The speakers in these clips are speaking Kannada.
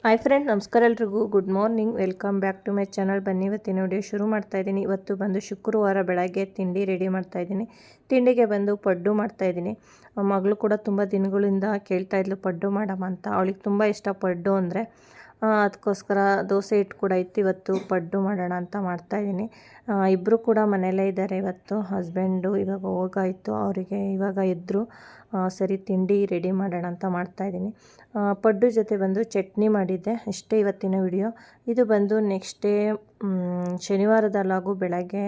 ಹಾಯ್ ಫ್ರೆಂಡ್, ನಮಸ್ಕಾರ ಎಲ್ರಿಗೂ. Good morning, welcome back to my channel. ಬನ್ನಿ ಇವತ್ತಿನ ವಿಡಿಯೋ ಶುರು ಮಾಡ್ತಾಯಿದ್ದೀನಿ. ಇವತ್ತು ಬಂದು ಶುಕ್ರವಾರ ಬೆಳಗ್ಗೆ ತಿಂಡಿ ರೆಡಿ ಮಾಡ್ತಾಯಿದ್ದೀನಿ. ತಿಂಡಿಗೆ ಬಂದು ಪಡ್ಡು ಮಾಡ್ತಾಯಿದ್ದೀನಿ. ಮಗಳು ಕೂಡ ತುಂಬ ದಿನಗಳಿಂದ ಕೇಳ್ತಾಯಿದ್ಲು ಪಡ್ಡು ಮಾಡಮ್ಮ ಅಂತ. ಅವಳಿಗೆ ತುಂಬ ಇಷ್ಟ ಪಡ್ಡು ಅಂದರೆ. ಅದಕ್ಕೋಸ್ಕರ ದೋಸೆ ಹಿಟ್ಟು ಕೂಡ ಇತ್ತು. ಇವತ್ತು ಪಡ್ಡು ಮಾಡೋಣ ಅಂತ ಮಾಡ್ತಾಯಿದ್ದೀನಿ. ಇಬ್ಬರು ಕೂಡ ಮನೆಯಲ್ಲೇ ಇದ್ದಾರೆ ಇವತ್ತು. ಹಸ್ಬೆಂಡು ಇವಾಗ ಹೋಗಾಯಿತು, ಅವರಿಗೆ ಇವಾಗ ಎದ್ದರು. ಸರಿ ತಿಂಡಿ ರೆಡಿ ಮಾಡೋಣ ಅಂತ ಮಾಡ್ತಾಯಿದ್ದೀನಿ. ಪಡ್ಡು ಜೊತೆ ಬಂದು ಚಟ್ನಿ ಮಾಡಿದ್ದೆ. ಇಷ್ಟೇ ಇವತ್ತಿನ ವಿಡಿಯೋ. ಇದು ಬಂದು ನೆಕ್ಸ್ಟ್ ಡೇ ಶನಿವಾರದಲ್ಲಾಗೂ ಬೆಳಗ್ಗೆ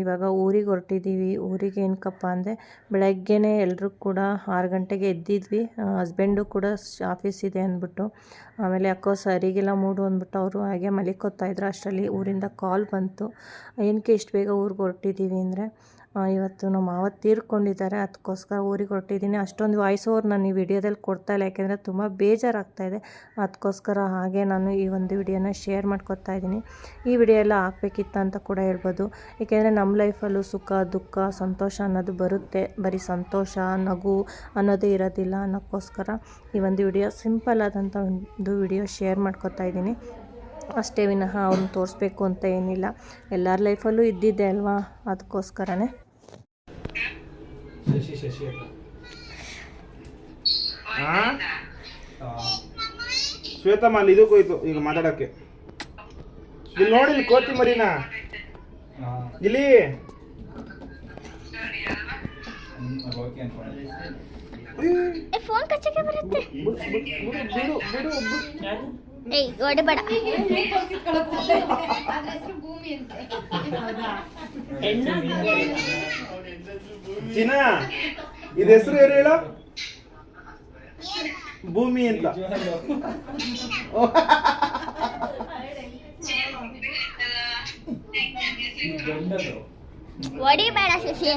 ಇವಾಗ ಊರಿಗೆ ಹೊರಟಿದ್ದೀವಿ. ಊರಿಗೆ ಏನಕ್ಕಪ್ಪ ಅಂದರೆ ಬೆಳಗ್ಗೆನೇ ಎಲ್ಲರೂ ಕೂಡ 6 ಗಂಟೆಗೆ ಎದ್ದಿದ್ವಿ. ಹಸ್ಬೆಂಡು ಕೂಡ ಆಫೀಸ್ ಇದೆ ಅಂದ್ಬಿಟ್ಟು, ಆಮೇಲೆ ಯಾಕೋ ಸರಿಗಿಲ್ಲ ಮೂಡು ಅಂದ್ಬಿಟ್ಟು ಅವರು ಹಾಗೆ ಮಲಿಕೋತಾಯಿದ್ರು. ಅಷ್ಟರಲ್ಲಿ ಊರಿಂದ ಕಾಲ್ ಬಂತು. ಏನಕ್ಕೆ ಇಷ್ಟು ಬೇಗ ಊರಿಗೆ ಹೊರಟಿದ್ದೀವಿ ಅಂದರೆ ಇವತ್ತು ನಮ್ಮ ಮಾವ ತೀರ್ಕೊಂಡಿದ್ದಾರೆ, ಅದಕ್ಕೋಸ್ಕರ ಊರಿಗೆ ಹೊರಟಿದ್ದೀನಿ. ಅಷ್ಟೊಂದು ವಾಯ್ಸ್ ಓವರ್ ನಾನು ಈ ವಿಡಿಯೋದಲ್ಲಿ ಕೊಡ್ತಾಯಿಲ್ಲ, ಯಾಕೆಂದರೆ ತುಂಬ ಬೇಜಾರಾಗ್ತಾಯಿದೆ. ಅದಕ್ಕೋಸ್ಕರ ಹಾಗೆ ನಾನು ಈ ಒಂದು ವಿಡಿಯೋನ ಶೇರ್ ಮಾಡ್ಕೊತಾ ಇದ್ದೀನಿ. ಈ ವಿಡಿಯೋ ಎಲ್ಲ ಹಾಕಬೇಕಿತ್ತು ಅಂತ ಕೂಡ ಹೇಳ್ಬೋದು. ಏಕೆಂದರೆ ನಮ್ಮ ಲೈಫಲ್ಲೂ ಸುಖ ದುಃಖ ಸಂತೋಷ ಅನ್ನೋದು ಬರುತ್ತೆ, ಬರೀ ಸಂತೋಷ ನಗು ಅನ್ನೋದೇ ಇರೋದಿಲ್ಲ. ಅನ್ನೋಕ್ಕೋಸ್ಕರ ಈ ಒಂದು ವಿಡಿಯೋ ಸಿಂಪಲ್ ಆದಂಥ ಒಂದು ವಿಡಿಯೋ ಶೇರ್ ಮಾಡ್ಕೊತಾ ಇದ್ದೀನಿ ಅಷ್ಟೇ ವಿನಃ ಅವ್ರನ್ನ ತೋರಿಸ್ಬೇಕು ಅಂತ ಏನಿಲ್ಲ. ಎಲ್ಲರ ಲೈಫಲ್ಲೂ ಇದ್ದಿದ್ದೆ ಅಲ್ವಾ, ಅದಕ್ಕೋಸ್ಕರನೇ. ಶ್ವೇತಮ್ಮ ಅಲ್ಲಿ ಇದಕ್ಕೆ ಹೋಯ್ತು ಈಗ ಮಾತಾಡಕ್ಕೆ. ಇಲ್ಲಿ ನೋಡಿ ಕೋತಿ ಮರಿನ ಇಲ್ಲಿ ಫೋನ್ ಕಚ್ಚಕ್ಕೆ ಬರುತ್ತೆ. ಏಯ್ ಹೊಡೆಬೇಡ. ಚಿನ್ನ ಇದು ಹೆಸರು ಏನು ಹೇಳ? ಭೂಮಿ ಅಂತ. ಹೊಡಿಬೇಡ ಶಶಿ.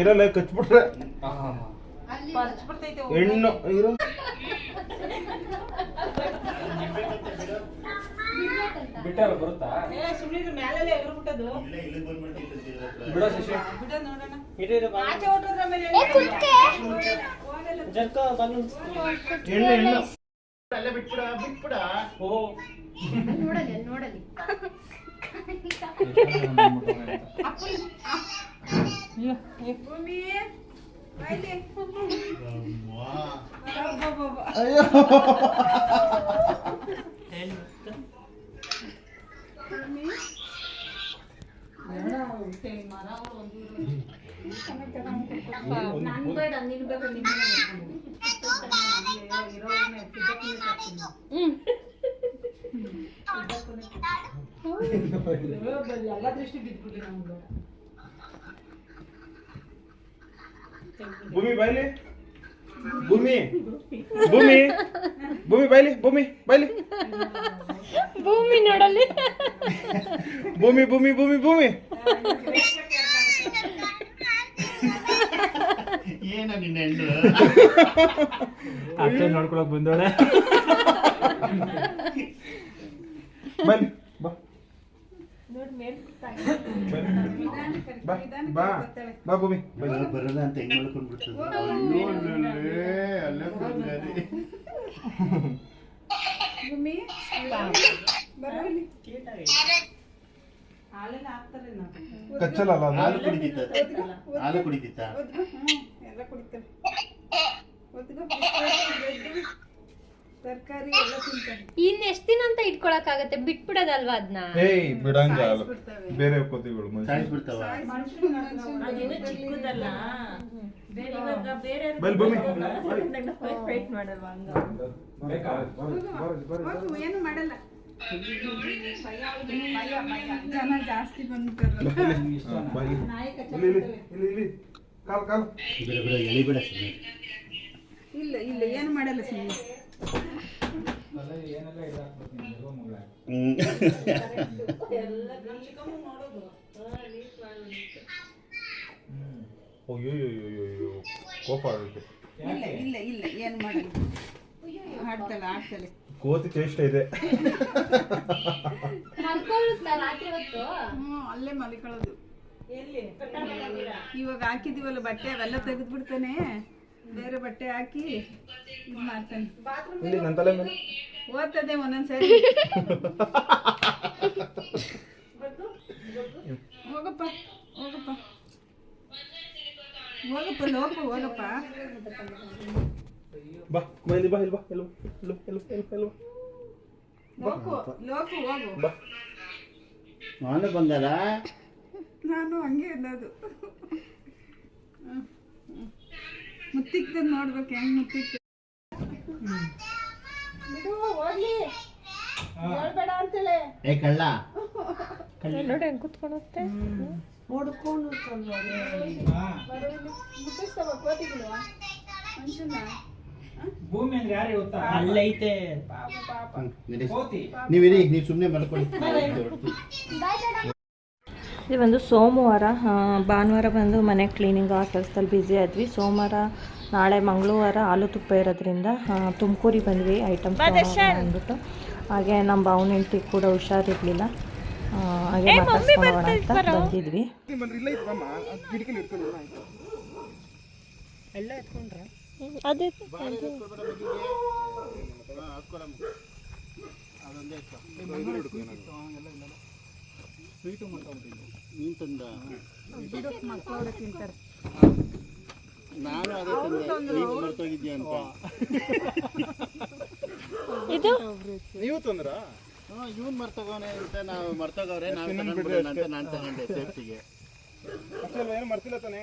ಇರಲ್ಲ ಕಚ್ಬಿಟ್ರೆ ಹೆಣ್ಣು ಇರೋ ಬಿಟ್ಟಲ್ಲ ಬರುತ್ತಾ? ಹೆಣ್ಣು ನೋಡಲಿ ಭೂಮಿ ಬಾಯ್ಲಿ, ಭೂಮಿ ಭೂಮಿ ಭೂಮಿ ಬಾಯ್ಲಿ, ಭೂಮಿ ಬಾಯ್ಲಿ, ಭೂಮಿ ನೋಡಲಿ. ಭೂಮಿ ಭೂಮಿ ಭೂಮಿ ಭೂಮಿ ಏನ ನಿನ್ನ ಹೆಣ್ಣು ಅಷ್ಟೇ ನೋಡ್ಕೊಳಕ್ ಬಂದೋಳೆ. ಬನ್ನಿ ಬಾ ಬಾ ಬಾ ಭೂಮಿ ಬರಲ್ಲ ಅಂತ ಹೆಂಗ್ ಮಾಡ್ಕೊಂಡ್ಬಿಡ್ತದೆ. ಅಲ್ಲೇ ಬಂಗಾರಿ ಕಚ್ಚಲ್ಲ ಅಲ್ಲ ಅದು? ಹಾಲು ಕುಡಿತಿತ್ತ ಹಾಲು ಕುಡಿತಿತ್ತ ತರಕಾರಿ ಎಲ್ಲ ತಿಂತಾನೆ. ಇನ್ ಎಷ್ಟ್ ದಿನ ಅಂತ ಇಟ್ಕೊಳಕ್ಕಾಗತ್ತೆ? ಬಿಟ್ಬಿಡೋದಲ್ವಾ ಅದನ್ನ? ಏಯ್ ಬಿಡಂಗ ಬೇರೆ ಕೋತಿಗಳು ಸಾಯಿಸ್ಬಿಡ್ತಾವ. ಬಲ್ ಭೂಮಿ ಹೋಗು, ಏನು ಮಾಡಲ್ಲ. ಜನ ಜಾಸ್ತಿ ಬಂದ್ಬಿಟ್ಟಾರಲ್ಲ. ಕಾಲ್ ಕಾಲ್ ಬಿಡ ಬಿಡ ಎಳಿಬೇಡ ಸುಮ್ಮನೆ. ಇಲ್ಲ ಇಲ್ಲ ಏನು ಮಾಡಲ್ಲ ಸುಮ್ಮನೆ. ಅಯ್ಯೋ ಕೋಪ ಆಗುತ್ತೆ. ಇಲ್ಲ ಇಲ್ಲ ಇಲ್ಲ ಏನು ಮಾಡಲ್ಲ. ಆಡ್ತಾಳೆ. ಕೋತಿ ಚೇಷ್ಟೆ ಇದೆ. ಮಲ್ಕೊಳ್ಳುತ್ತಾ ರಾತ್ರಿ ಹೊತ್ತು? ಅಲ್ಲೇ ಮಲಿಕೊಳ್ಳೋದು. ಇವಾಗ ಹಾಕಿದೀವಲ್ಲ ಬಟ್ಟೆ ಅವೆಲ್ಲ ತೆಗೆದ್ಬಿಡ್ತಾನೆ, ಬೇರೆ ಬಟ್ಟೆ ಹಾಕಿ ಇದು ಮಾಡ್ತಾನೆ. ಇಲ್ಲಿ ನನ್ನ ತಲೆ ಮೇಲೆ ಓದ್ತದೆ ಒಂದೊಂದ್ಸರಿ. ಹೋಗಪ್ಪ ಹೋಗಪ್ಪ ಹೋಗಪ್ಪ ಲೋಕು ಹೋಗಪ್ಪ. ಬಾ ಇಲ್ಲಿ ಬಾ ಇಲ್ಲಿ ಬಾ ಎಲ್ಲೋ ಎಲ್ಲೋ ಎಲ್ಲೋ ಎಲ್ಲೋ ಲೋಕು ಲೋಕು ಹೋಗು. ಬಾ ನಾನು ಬಂಗಾರ ನಾನು ಹಂಗೆ ಅನ್ನೋದು. ಮುತ್ತಿಕ್ತದ್ ನೋಡ್ಬೇಕು ಹೆಂಗ್ ಮುತ್ತಿಕ್ತ. ಹೇಳ್ಬೇಡ ಅಂತೇಳಿ ಏ ಕಳ್ಳ ನೋಡಿ ಹೆಂಗೆ ಕುತ್ಕೊಳುತ್ತೆ. ಮುಟ್ಟಿಸ್ತಾವ ಕೋತಿಗಳು ಮನುಷ್ಯನ. ಭೂಮಿ ಅಂದ್ರೆ ಯಾರು ಗೊತ್ತಾ? ಅಲ್ಲೈತೆ ಕೋತಿ. ನೀವಿರಿ, ನೀವು ಸುಮ್ಮನೆ ಮಲ್ಕೊಳ್ಳಿ. ಇದು ಬಂದು ಸೋಮವಾರ, ಭಾನುವಾರ ಬಂದು ಮನೆ ಕ್ಲೀನಿಂಗ್ ಆ ಕೆಲಸದಲ್ಲಿ ಬ್ಯುಸಿ ಆದ್ವಿ. ಸೋಮವಾರ ನಾಳೆ ಮಂಗಳವಾರ ಹಾಲು ತುಪ್ಪ ಇರೋದ್ರಿಂದ ತುಮಕೂರಿಗೆ ಬಂದ್ವಿ ಐಟಮ್ಸ್ ಅಂದ್ಬಿಟ್ಟು. ಹಾಗೆ ನಮ್ಮ ಭಾವನ ಹೆಂಡತಿ ಕೂಡ ಹುಷಾರಿರಲಿಲ್ಲ, ಹಾಗೆ ಮಾತಾಡ್ಸ್ಕೊಂಡು ಹೋಗೋಣ ಅಂತ ಬಂದಿದ್ವಿ. ಎಲ್ಲ ಎತ್ಕೊಂಡ್ರ ಅದೇ ನೀನ್ ತಂದ ಮಕ್ಕಳು ತಿಂತಾರೆ. ನಾನು ಅದೇ ತಂದೆ, ನೀನು ಮರ್ತೋಗಿದ್ಯಾ ಅಂತ. ಇದು ನೀವು ತಂದ್ರ ಇವನ್ ಮರ್ತೋಗವನೆ ಅಂತ ನಾವು ಮರ್ತೋಗವ್ರೆ, ನಾವು ತಗೊಂಡ್ಬಿಡೋಣ ಅಂತ ನಾನು ತಗೊಂಡೆ ಸೇಫ್ಟಿಗೆ. ಏನು ಮರ್ತಿಲ್ಲ ತಾನೆ.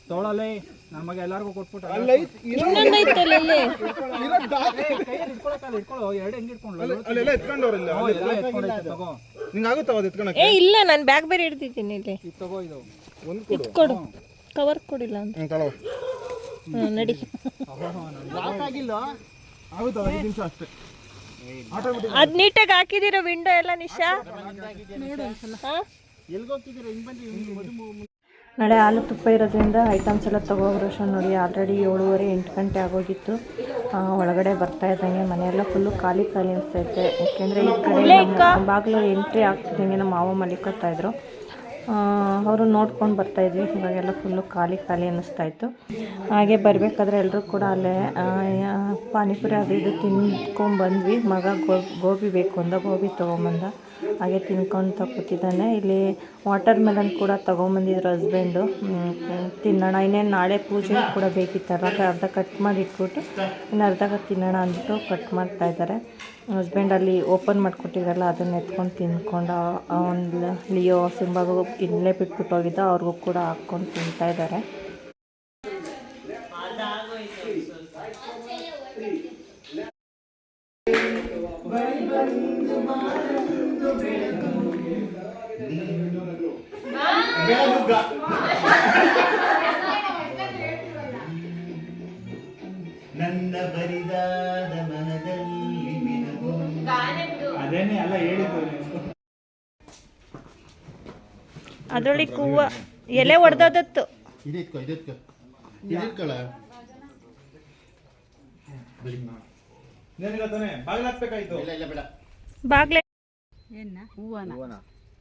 ತೊಗೊಳಲೆ ನಮಗೆ ಎಲ್ಲಾರ್ಗೂ ಕೊಟ್ಬಿಟ್ಟು ಅಲ್ಲ ಇನ್ನೊಂದು ಐತಲ್ಲ ಇಲ್ಲಿ. ಇಟ್ಕೊಳ್ಳೋ ಎರಡು ಹೆಂಗ್ ಇಟ್ಕೊಂಡು ಅಲ್ಲೆಲ್ಲ ಎತ್ಕೊಂಡವ್ರಿಲ್ಲ. ತಗೋ ನಿಂಗೆ ಆಗುತ್ತಾವ ಅದು ಎತ್ಕೊಳಕ್ಕೆ? ಇಲ್ಲ, ನಾನು ಬ್ಯಾಗ್ ಬೇರೆ ಹಿಡ್ದಿದ್ದೀನಿ ಇಲ್ಲಿ. ಇದು ತಗೋ, ಇದು ಒಂದು ಕೊಡು. ಕೊಡು, ಕವರ್ ಕೊಡಿಲ್ಲ ಅಂತ. ತಗೋ. ನಡಿ. ಲಾಕ್ ಆಗಿಲ್ಲ. ಆಗುತ್ತಾವ 5 ನಿಮಿಷ ಅಷ್ಟೇ. ಅದ್ ನೀಟಾಗಿ ಹಾಕಿದಿರೋ ವಿಂಡೋ ಎಲ್ಲ ನಿಶಾ. ಎಲ್ಗೋಗ್ತಿದ್ದೀರ? ಹಿಂಗ್ ಬನ್ನಿ. ನಾಳೆ ಹಾಲು ತುಪ್ಪ ಇರೋದ್ರಿಂದ ಐಟಮ್ಸ್ ಎಲ್ಲ ತೊಗೋಗ್ರು. ನೋಡಿ ಆಲ್ರೆಡಿ 7:30 8 ಗಂಟೆ ಆಗೋಗಿತ್ತು. ಒಳಗಡೆ ಬರ್ತಾ ಇದ್ದಂಗೆ ಮನೆಯೆಲ್ಲ ಫುಲ್ಲು ಖಾಲಿ ಖಾಲಿ ಅನಿಸ್ತೈತೆ. ಯಾಕೆಂದರೆ ಈ ಕಡೆ ಬಾಗಿಲು ಎಂಟ್ರಿ ಆಗ್ತಿದ್ದಂಗೆ ನಮ್ಮ ಮಾವ ಮಲಿಕೋತಾಯಿದ್ರು, ಅವರು ನೋಡ್ಕೊಂಡು ಬರ್ತಾಯಿದ್ವಿ. ಇವಾಗೆಲ್ಲ ಫುಲ್ಲು ಖಾಲಿ ಖಾಲಿ ಅನ್ನಿಸ್ತಾಯಿತ್ತು. ಹಾಗೆ ಬರಬೇಕಾದ್ರೆ ಎಲ್ಲರೂ ಕೂಡ ಅಲ್ಲೇ ಪಾನಿಪುರಿ ಅದು ಇದು ತಿನ್ಕೊಂಡ್ಬಂದ್ವಿ. ಮಗ ಗೋಬಿ ಬೇಕು ಅಂದ, ಗೋಬಿ ತೊಗೊಂಬಂದ. ಹಾಗೆ ತಿನ್ಕೊತ ಕೂತಿದ್ದಾನೆ. ಇಲ್ಲಿ ವಾಟರ್ ಮೆಲನ್ ಕೂಡ ತೊಗೊಂಬಂದಿದ್ರು ಹಸ್ಬೆಂಡು, ತಿನ್ನೋಣ. ಇನ್ನೇನು ನಾಳೆ ಪೂಜೆ ಕೂಡ ಬೇಕಿತ್ತಲ್ಲ, ಅರ್ಧ ಕಟ್ ಮಾಡಿ ಇಟ್ಬಿಟ್ಟು ಇನ್ನು ಅರ್ಧ ತಿನ್ನೋಣ ಅಂದ್ಬಿಟ್ಟು ಕಟ್ ಮಾಡ್ತಾಯಿದ್ದಾರೆ. ಹಸ್ಬೆಂಡ್ ಅಲ್ಲಿ ಓಪನ್ ಮಾಡಿಕೊಟ್ಟಿದ್ದಾರಲ್ಲ ಅದನ್ನು ಎತ್ಕೊಂಡು ತಿನ್ಕೊಂಡು, ಒಂದು ಲಿಯೋ ಸಿಂಬಾಗೂ ಇಲ್ಲೇ ಬಿಟ್ಬಿಟ್ಟು ಹೋಗಿದ್ದ, ಅವ್ರಿಗೂ ಕೂಡ ಹಾಕ್ಕೊಂಡು ತಿಂತಾಯಿದ್ದಾರೆ. ನನ್ನ ಬರಿದಾದ ಮನದಲ್ಲಿ ಮಿನುಗು. ಅದೇನೆ ಎಲ್ಲ ಹೇಳಿದ್ದು. ಅದರೊಳಗೆ ಹೂವು ಎಲೆ ಹೊಡೆದತ್ತು. ಇದೆತ್ಕೊ ಇದೆತ್ಕೊಳ್ಳ. ಏನಿಲ್ಲ ತಾನೆ, ಬಾಗಿಲು ಹಾಕ್ಬೇಕಾಯ್ತು. ಇಲ್ಲ ಇಲ್ಲ ಬೇಡ. ಬಾಗ್ಲೆ ಏನ ಹೂವನ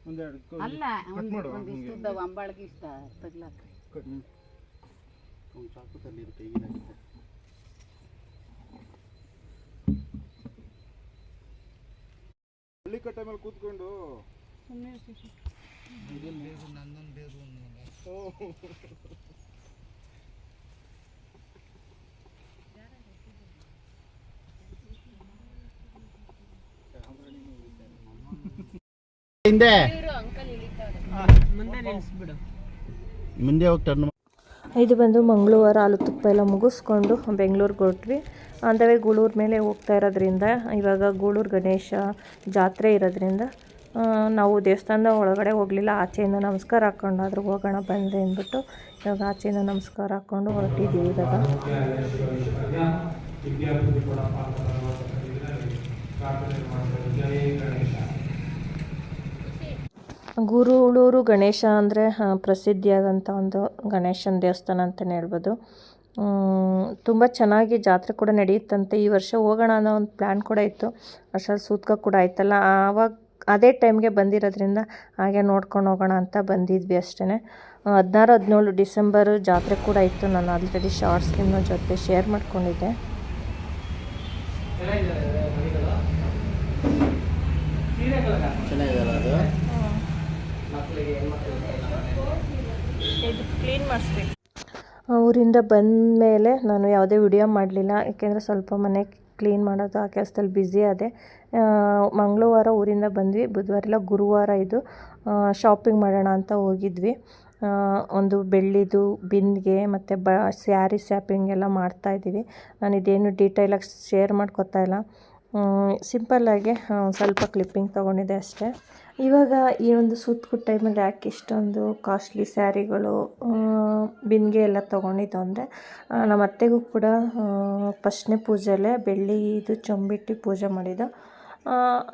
ಒಂದೆರಡು ಅಲ್ಲ, ಒಂದಿಷ್ಟು ಇದ್ದಾವ ಅಂಬಾಳಿಗೆ ಇಷ್ಟ ತಗ್ಲಾಕ. ಒಂದು ಚಾಕು ತಂದಿರು ಕೈಗೆ. ಹಳ್ಳಿ ಕಟ್ಟೆ ಮೇಲೆ ಕೂತ್ಕೊಂಡು ಹಿಂದೆ ಮುಂದೆ ಹೋಗಿ ಟರ್ನ್. ಇದು ಬಂದು ಮಂಗಳವಾರ ಹಾಲು ತುಪ್ಪ ಎಲ್ಲ ಮುಗಿಸ್ಕೊಂಡು ಬೆಂಗಳೂರಿಗೆ ಹೊರಟ್ವಿ. ಅಂದವೇ ಗೂಳೂರು ಮೇಲೆ ಹೋಗ್ತಾ ಇರೋದ್ರಿಂದ, ಇವಾಗ ಗೂಳೂರು ಗಣೇಶ ಜಾತ್ರೆ ಇರೋದ್ರಿಂದ ನಾವು ದೇವಸ್ಥಾನದ ಒಳಗಡೆ ಹೋಗಲಿಲ್ಲ. ಆಚೆಯಿಂದ ನಮಸ್ಕಾರ ಹಾಕ್ಕೊಂಡಾದ್ರೂ ಹೋಗೋಣ ಬಂದರೆ ಅಂದ್ಬಿಟ್ಟು ಇವಾಗ ಆಚೆಯಿಂದ ನಮಸ್ಕಾರ ಹಾಕ್ಕೊಂಡು ಹೊರಟಿದ್ದೀವಿ. ಇವಾಗ ಗೂಳೂರು ಗಣೇಶ ಅಂದರೆ ಪ್ರಸಿದ್ಧಿಯಾದಂಥ ಒಂದು ಗಣೇಶನ ದೇವಸ್ಥಾನ ಅಂತಲೇ ಹೇಳ್ಬೋದು. ತುಂಬ ಚೆನ್ನಾಗಿ ಜಾತ್ರೆ ಕೂಡ ನಡೆಯುತ್ತಂತೆ. ಈ ವರ್ಷ ಹೋಗೋಣ ಅನ್ನೋ ಒಂದು ಪ್ಲ್ಯಾನ್ ಕೂಡ ಇತ್ತು. ಅಷ್ಟರಲ್ಲಿ ಸೂತ್ಕ ಕೂಡ ಆಯ್ತಲ್ಲ, ಆವಾಗ ಅದೇ ಟೈಮ್ಗೆ ಬಂದಿರೋದ್ರಿಂದ ಹಾಗೆ ನೋಡ್ಕೊಂಡು ಹೋಗೋಣ ಅಂತ ಬಂದಿದ್ವಿ ಅಷ್ಟೇ. 16-17 ಡಿಸೆಂಬರು ಜಾತ್ರೆ ಕೂಡ ಇತ್ತು. ನಾನು ಆಲ್ರೆಡಿ ಶಾರ್ಟ್ಸ್ ನಿಮ್ಮ ಜೊತೆ ಶೇರ್ ಮಾಡ್ಕೊಂಡಿದ್ದೆ. ಚೆನ್ನಾಗಿದೆಯಲ್ಲ ಅದು. ಇದು ಕ್ಲೀನ್ ಮಾಡಿಸ್ಬೇಕು. ಊರಿಂದ ಬಂದ ಮೇಲೆ ನಾನು ಯಾವುದೇ ವಿಡಿಯೋ ಮಾಡಲಿಲ್ಲ, ಏಕೆಂದರೆ ಸ್ವಲ್ಪ ಮನೆ ಕ್ಲೀನ್ ಮಾಡೋದು ಆ ಕೆಲಸದಲ್ಲಿ ಬ್ಯುಸಿ ಆದೆ. ಮಂಗಳವಾರ ಊರಿಂದ ಬಂದ್ವಿ, ಬುಧವಾರ ಇಲ್ಲ ಗುರುವಾರ ಇದು ಶಾಪಿಂಗ್ ಮಾಡೋಣ ಅಂತ ಹೋಗಿದ್ವಿ. ಒಂದು ಬೆಳ್ಳಿದು ಬಿಂದಿಗೆ ಮತ್ತು ಸ್ಯಾರಿ ಶಾಪಿಂಗ್ ಎಲ್ಲ ಮಾಡ್ತಾಯಿದ್ದೀವಿ. ನಾನು ಇದೇನು ಡೀಟೇಲಾಗಿ ಶೇರ್ ಮಾಡ್ಕೊತಾ ಇಲ್ಲ, ಸಿಂಪಲ್ಲಾಗಿ ಸ್ವಲ್ಪ ಕ್ಲಿಪ್ಪಿಂಗ್ ತೊಗೊಂಡಿದ್ದೆ ಅಷ್ಟೇ. ಇವಾಗ ಈ ಒಂದು ಸುತ್ತ ಟೈಮಲ್ಲಿ ಯಾಕೆ ಇಷ್ಟೊಂದು ಕಾಸ್ಟ್ಲಿ ಸ್ಯಾರಿಗಳು ಬಿಂದಿಗೆ ಎಲ್ಲ ತೊಗೊಂಡಿದ್ದು ಅಂದರೆ, ನಮ್ಮ ಅತ್ತೆಗೂ ಕೂಡ ಫಸ್ಟ್ನೇ ಪೂಜೆಯಲ್ಲೇ ಬೆಳ್ಳಿ ಇದು ಚೊಂಬಿಟ್ಟು ಪೂಜೆ ಮಾಡಿದ್ದು.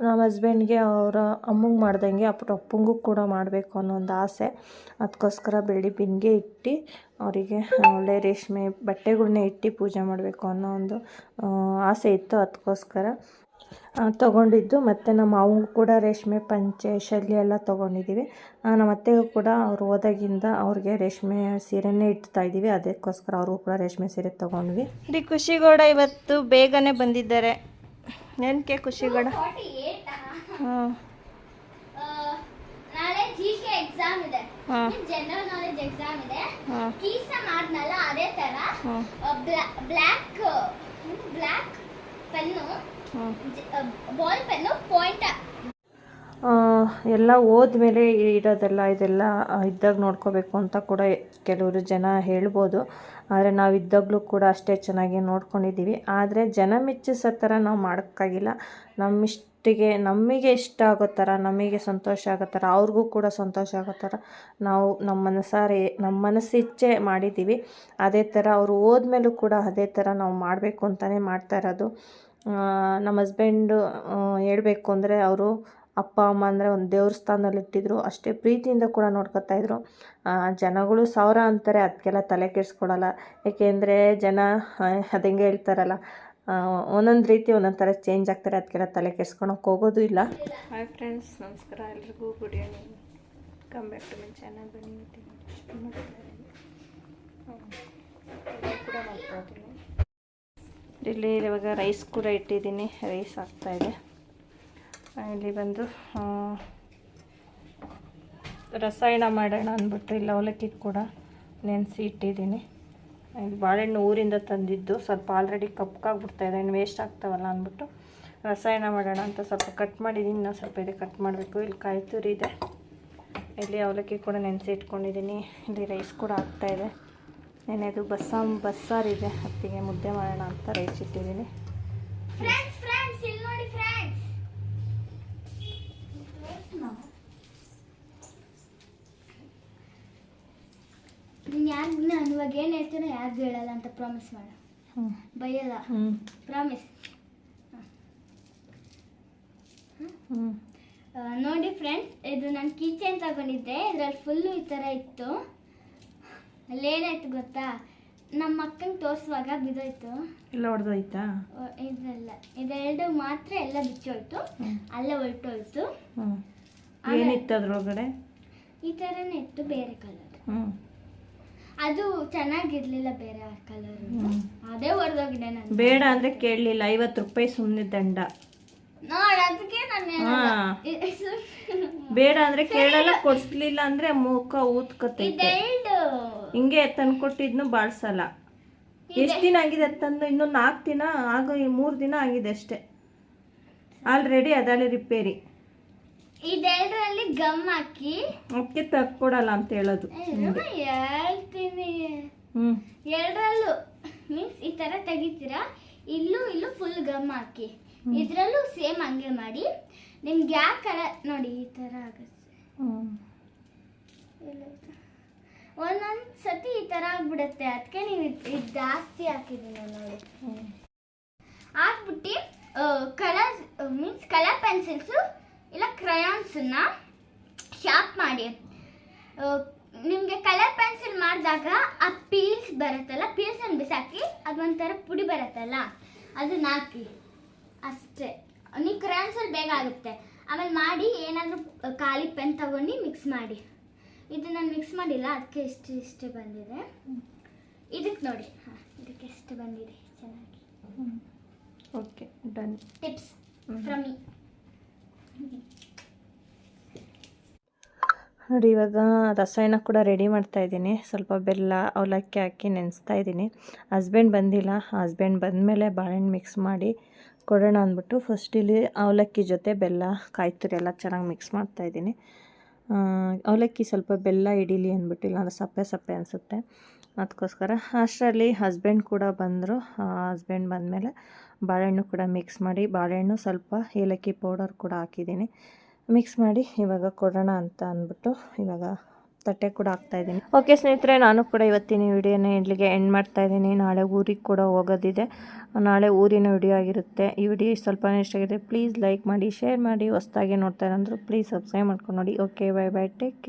ನಮ್ಮ ಹಸ್ಬೆಂಡ್ಗೆ ಅವರ ಅಮ್ಮಂಗೆ ಮಾಡ್ದಂಗೆ ಅಪ್ಪಂಗೂ ಕೂಡ ಮಾಡಬೇಕು ಅನ್ನೋ ಒಂದು ಆಸೆ. ಅದಕ್ಕೋಸ್ಕರ ಬೆಳ್ಳಿ ಬಿಂದಿಗೆ ಇಟ್ಟು ಅವರಿಗೆ ಒಳ್ಳೆ ರೇಷ್ಮೆ ಬಟ್ಟೆಗಳನ್ನೇ ಇಟ್ಟು ಪೂಜೆ ಮಾಡಬೇಕು ಅನ್ನೋ ಒಂದು ಆಸೆ ಇತ್ತು. ಅದಕ್ಕೋಸ್ಕರ ತೊಗೊಂಡಿದ್ದು. ಮತ್ತು ನಮ್ಮ ಮಾವಂಗೂ ಕೂಡ ರೇಷ್ಮೆ ಪಂಚೆ ಶಲ್ಯ ಎಲ್ಲ ತೊಗೊಂಡಿದ್ದೀವಿ. ನಮ್ಮ ಅತ್ತೆಗೂ ಕೂಡ ಅವ್ರು ಹೋದಾಗಿಂದ ಅವ್ರಿಗೆ ರೇಷ್ಮೆ ಸೀರೆನೇ ಇಡ್ತಾಯಿದ್ದೀವಿ, ಅದಕ್ಕೋಸ್ಕರ ಅವ್ರಿಗೂ ಕೂಡ ರೇಷ್ಮೆ ಸೀರೆ ತೊಗೊಂಡ್ವಿ. ಖುಷಿಗೌಡ ಇವತ್ತು ಬೇಗನೆ ಬಂದಿದ್ದಾರೆ. ಏನಕ್ಕೆ ಖುಷಿಗೌಡ? ನಾಳೆ ಜಿಕೆ ಎಕ್ಸಾಮ್ ಇದೆ, ಜನರಲ್ ನಾಲೆಜ್ ಎಕ್ಸಾಮ್ ಇದೆ. ಕೀಸ ಮಾಡ್ನಲ್ಲ ಅದೇ ತರ black pen, ball pen point ಎಲ್ಲ ಹೋದ್ಮೇಲೆ ಇರೋದೆಲ್ಲ ಇದೆಲ್ಲ ಇದ್ದಾಗ ನೋಡ್ಕೋಬೇಕು ಅಂತ ಕೂಡ ಕೆಲವರು ಜನ ಹೇಳ್ಬೋದು. ಆದರೆ ನಾವು ಇದ್ದಾಗಲೂ ಕೂಡ ಅಷ್ಟೇ ಚೆನ್ನಾಗಿ ನೋಡ್ಕೊಂಡಿದ್ದೀವಿ. ಆದರೆ ಜನ ಮೆಚ್ಚಿಸೋ ಥರ ನಾವು ಮಾಡೋಕ್ಕಾಗಿಲ್ಲ. ನಮ್ಮಿಷ್ಟಿಗೆ ನಮಗೆ ಇಷ್ಟ ಆಗೋ ಥರ, ನಮಗೆ ಸಂತೋಷ ಆಗೋ ಥರ, ಅವ್ರಿಗೂ ಕೂಡ ಸಂತೋಷ ಆಗೋ ಥರ ನಾವು ನಮ್ಮ ಮನಸ್ಸಿಚ್ಛೆ ಮಾಡಿದ್ದೀವಿ. ಅದೇ ಥರ ಅವರು ಹೋದ್ಮೇಲೂ ಕೂಡ ಅದೇ ಥರ ನಾವು ಮಾಡಬೇಕು ಅಂತಲೇ ಮಾಡ್ತಾ ಇರೋದು. ನಮ್ಮ ಹಸ್ಬೆಂಡು ಹೇಳಬೇಕು ಅಂದರೆ ಅವರು ಅಪ್ಪ ಅಮ್ಮ ಅಂದರೆ ಒಂದು ದೇವ್ರ ಸ್ಥಾನದಲ್ಲಿ ಇಟ್ಟಿದ್ರು, ಅಷ್ಟೇ ಪ್ರೀತಿಯಿಂದ ಕೂಡ ನೋಡ್ಕೊತಾಯಿದ್ರು. ಜನಗಳು 1000 ಅಂತಾರೆ, ಅದಕ್ಕೆಲ್ಲ ತಲೆ ಕೆಡಿಸ್ಕೊಡಲ್ಲ. ಏಕೆಂದರೆ ಜನ ಅದಂಗೆ ಹೇಳ್ತಾರಲ್ಲ, ಒಂದೊಂದು ರೀತಿ ಒಂದೊಂದು ಥರ ಚೇಂಜ್ ಆಗ್ತಾರೆ, ಅದಕ್ಕೆಲ್ಲ ತಲೆ ಕೆಡಿಸ್ಕೊಳಕ್ಕೆ ಹೋಗೋದು ಇಲ್ಲ. ಹಾಯ್ ಫ್ರೆಂಡ್ಸ್, ನಮಸ್ಕಾರ ಎಲ್ರಿಗೂ. Good evening, come back to my channel. ಬನ್ನಿ ಕೂಡ ಮಾಡ್ತಾಯಿದ್ದೀನಿ. ಇಲ್ಲಿ ಇವಾಗ ರೈಸ್ ಕೂಡ ಇಟ್ಟಿದ್ದೀನಿ, ರೈಸ್ ಆಗ್ತಾಯಿದೆ. ಇಲ್ಲಿ ಬಂದು ರಸಾಯನ ಮಾಡೋಣ ಅಂದ್ಬಿಟ್ಟು ಇಲ್ಲಿ ಅವಲಕ್ಕಿ ಕೂಡ ನೆನೆಸಿ ಇಟ್ಟಿದ್ದೀನಿ. ಇಲ್ಲಿ ಬಾಳೆಹಣ್ಣು ಊರಿಂದ ತಂದಿದ್ದು ಸ್ವಲ್ಪ ಆಲ್ರೆಡಿ ಕಪ್ಪಾಗ್ಬಿಡ್ತಾಯಿದೆ, ಇನ್ನು ವೇಸ್ಟ್ ಆಗ್ತಾವಲ್ಲ ಅಂದ್ಬಿಟ್ಟು ರಸಾಯನ ಮಾಡೋಣ ಅಂತ ಸ್ವಲ್ಪ ಕಟ್ ಮಾಡಿದ್ದೀನಿ. ಇನ್ನೂ ಸ್ವಲ್ಪ ಇದೆ ಕಟ್ ಮಾಡಬೇಕು. ಇಲ್ಲಿ ಕಾಯಿ ತುರಿ ಇದೆ, ಇಲ್ಲಿ ಅವಲಕ್ಕಿ ಕೂಡ ನೆನೆಸಿ ಇಟ್ಕೊಂಡಿದ್ದೀನಿ. ಇಲ್ಲಿ ರೈಸ್ ಕೂಡ ಆಗ್ತಾಯಿದೆ. ನೆನೆದು ಬಸ್ಸಾರಿದೆ, ಅತ್ತಿಗೆ ಮುದ್ದೆ ಮಾಡೋಣ ಅಂತ ರೈಸ್ ಇಟ್ಟಿದ್ದೀನಿ. ನಾನು ಇವಾಗ ಏನು ಹೇಳ್ತೀನೋ ಯಾರಿಗೂ ಹೇಳಲ್ಲ ಅಂತ ಪ್ರಾಮಿಸ್ ಮಾಡ. ಬೈಯಲ್ಲ, ಪ್ರಾಮಿಸ್. ನೋಡಿ ಫ್ರೆಂಡ್ಸ್, ಇದು ನಾನು ಕಿಚನ್ ತಗೊಂಡಿದ್ದೆ. ಇದರಲ್ಲಿ ಫುಲ್ಲು ಈ ಥರ ಇತ್ತು. ಅಲ್ಲೇನಾಯ್ತು ಗೊತ್ತಾ, ನಮ್ಮ ಅಕ್ಕಂಗೆ ತೋರಿಸುವಾಗ ಬಿದ್ದೋಯ್ತು. ಎಲ್ಲ ಹೊಡೆದೋಯ್ತಾ? ಇದೆಲ್ಲ ಇದೆರಡು ಮಾತ್ರ ಎಲ್ಲ ಬಿಚ್ಚೋಯ್ತು, ಅಲ್ಲೇ ಹೊರಟೋಯ್ತು. ಏನಿತ್ತು ಅದ್ರೊಳಗಡೆ? ಈ ಥರನೇ ಇತ್ತು, ಬೇರೆ ಕಲರ್. ಅದು ಚೆನ್ನಾಗಿರ್ಲಿಲ್ಲ, ಬೇರೆ ಕಲರ್. ಅದೇ ಹೊಡೆದೋಗಿದೆ. ನಾನು ಬೇಡ ಅಂದ್ರೆ ಕೇಳಲಿಲ್ಲ, 50 ರೂಪಾಯಿ ಸುಮ್ಮನೆ ದಂಡ. ನೋಡಿ ಅದಕ್ಕೆ ನಾನು ಬೇಡ ಅಂದ್ರೆ ಕೇಳಲ್ಲ, ಕೊಡ್ಸ್ಲಿಲ್ಲ ಅಂದ್ರೆ ಮುಖ ಊದ್ಕತೈತೆ. ಹಿಂಗೆ ತಂದ್ಕೊಟ್ಟಿದ್ನು ಬಾಳ್ಸಲ್ಲ. ಎಷ್ಟು ದಿನ ಆಗಿದೆ ತಂದು? ಇನ್ನೊಂದು 4 ದಿನ ಆಗ, 3 ದಿನ ಆಗಿದೆ ಅಷ್ಟೇ. ಆಲ್ರೆಡಿ ಅದರಲ್ಲಿ ರಿಪೇರಿ. ಇದೆರಡರಲ್ಲಿ ಗಮ್ ಹಾಕಿ ಅದಕ್ಕೆ ತಕ್ಕೊಡಲ್ಲ ಅಂತ ಹೇಳೋದು. ಹೇಳ್ತೀನಿ, ಎರಡರಲ್ಲೂ ಮೀನ್ಸ್ ಈ ತರ ತೆಗಿತೀರಾ, ಇಲ್ಲೂ ಫುಲ್ ಗಮ್ ಹಾಕಿ, ಇದ್ರಲ್ಲೂ ಸೇಮ್ ಹಂಗೆ ಮಾಡಿ. ನಿಮ್ಗೆ ಯಾವ ಕಲರ್ ನೋಡಿ ಈ ತರ ಆಗುತ್ತೆ. ಒಂದೊಂದು ಸತಿ ಈ ತರ ಆಗ್ಬಿಡುತ್ತೆ, ಅದಕ್ಕೆ ನೀವು ಇದು ಜಾಸ್ತಿ ಹಾಕಿದ್ದೀನಿ ನೋಡಿ. ಹಾಕ್ಬಿಟ್ಟು ಕಲರ್ ಮೀನ್ಸ್ ಕಲರ್ ಪೆನ್ಸಿಲ್ಸು ಇಲ್ಲ ಕ್ರಯಾನ್ಸನ್ನ ಶಾರ್ಪ್ ಮಾಡಿ. ನಿಮಗೆ ಕಲರ್ ಪೆನ್ಸಿಲ್ ಮಾಡಿದಾಗ ಆ ಪೀಲ್ಸ್ ಬರುತ್ತಲ್ಲ, ಪೀಲ್ಸನ್ನು ಬಿಸಾಕಿ ಅದೊಂಥರ ಪುಡಿ ಬರುತ್ತಲ್ಲ, ಅದನ್ನ ಹಾಕಿ ಅಷ್ಟೇ. ನೀವು ಕ್ರಯಾನ್ಸಲ್ಲಿ ಬೇಗ ಆಗುತ್ತೆ. ಆಮೇಲೆ ಮಾಡಿ ಏನಾದರೂ ಖಾಲಿ ಪೆನ್ ತಗೊಂಡು ಮಿಕ್ಸ್ ಮಾಡಿ. ಇದು ನಾನು ಮಿಕ್ಸ್ ಮಾಡಿಲ್ಲ, ಅದಕ್ಕೆ ಇಷ್ಟೇ ಬಂದಿದೆ. ಇದಕ್ಕೆ ನೋಡಿ, ಹಾಂ, ಇದಕ್ಕೆ ಎಷ್ಟು ಬಂದಿದೆ ಚೆನ್ನಾಗಿ. Okay, done. Tips from me. ನೋಡಿ, ಇವಾಗ ರಸಾಯನ ಕೂಡ ರೆಡಿ ಮಾಡ್ತಾಯಿದ್ದೀನಿ. ಸ್ವಲ್ಪ ಬೆಲ್ಲ ಅವಲಕ್ಕಿ ಹಾಕಿ ನೆನೆಸ್ತಾ ಇದ್ದೀನಿ. ಹಸ್ಬೆಂಡ್ ಬಂದಿಲ್ಲ, ಹಸ್ಬೆಂಡ್ ಬಂದಮೇಲೆ ಬಾಳೆಹಣ್ಣು ಮಿಕ್ಸ್ ಮಾಡಿ ಕೊಡೋಣ ಅಂದ್ಬಿಟ್ಟು ಫಸ್ಟ್ ಇಲ್ಲಿ ಅವಲಕ್ಕಿ ಜೊತೆ ಬೆಲ್ಲ, ಕಾಯಿ ತುರಿ ಎಲ್ಲ ಚೆನ್ನಾಗಿ ಮಿಕ್ಸ್ ಮಾಡ್ತಾಯಿದ್ದೀನಿ. ಅವಲಕ್ಕಿ ಸ್ವಲ್ಪ ಬೆಲ್ಲ ಹಿಡೀಲಿ ಅಂದ್ಬಿಟ್ಟು, ಇಲ್ಲ ಸಪ್ಪೆ ಸಪ್ಪೆ ಅನಿಸುತ್ತೆ, ಅದಕ್ಕೋಸ್ಕರ. ಅಷ್ಟರಲ್ಲಿ ಹಸ್ಬೆಂಡ್ ಕೂಡ ಬಂದರು. ಹಸ್ಬೆಂಡ್ ಬಂದಮೇಲೆ ಬಾಳೆಹಣ್ಣು ಕೂಡ ಮಿಕ್ಸ್ ಮಾಡಿ, ಬಾಳೆಹಣ್ಣು ಸ್ವಲ್ಪ ಏಲಕ್ಕಿ ಪೌಡರ್ ಕೂಡ ಹಾಕಿದ್ದೀನಿ. ಮಿಕ್ಸ್ ಮಾಡಿ ಇವಾಗ ಕೊಡೋಣ ಅಂತ ಅಂದ್ಬಿಟ್ಟು ಇವಾಗ ತಟ್ಟೆ ಕೂಡ ಹಾಕ್ತಾಯಿದ್ದೀನಿ. ಓಕೆ ಸ್ನೇಹಿತರೆ, ನಾನು ಕೂಡ ಇವತ್ತಿನ ವಿಡಿಯೋನ ಇಲ್ಲಿಗೆ ಎಂಡ್ ಮಾಡ್ತಾಯಿದ್ದೀನಿ. ನಾಳೆ ಊರಿಗೆ ಕೂಡ ಹೋಗೋದಿದೆ, ನಾಳೆ ಊರಿನ ವಿಡಿಯೋ ಆಗಿರುತ್ತೆ. ಈ ವಿಡಿಯೋ ಸ್ವಲ್ಪ ಇಷ್ಟ ಆಗಿದೆ ಪ್ಲೀಸ್ ಲೈಕ್ ಮಾಡಿ, ಶೇರ್ ಮಾಡಿ. ಹೊಸದಾಗಿ ನೋಡ್ತಾ ಇರೋಂದ್ರು ಪ್ಲೀಸ್ ಸಬ್ಸ್ಕ್ರೈಬ್ ಮಾಡ್ಕೊಂಡು ನೋಡಿ. Okay, bye bye, take care.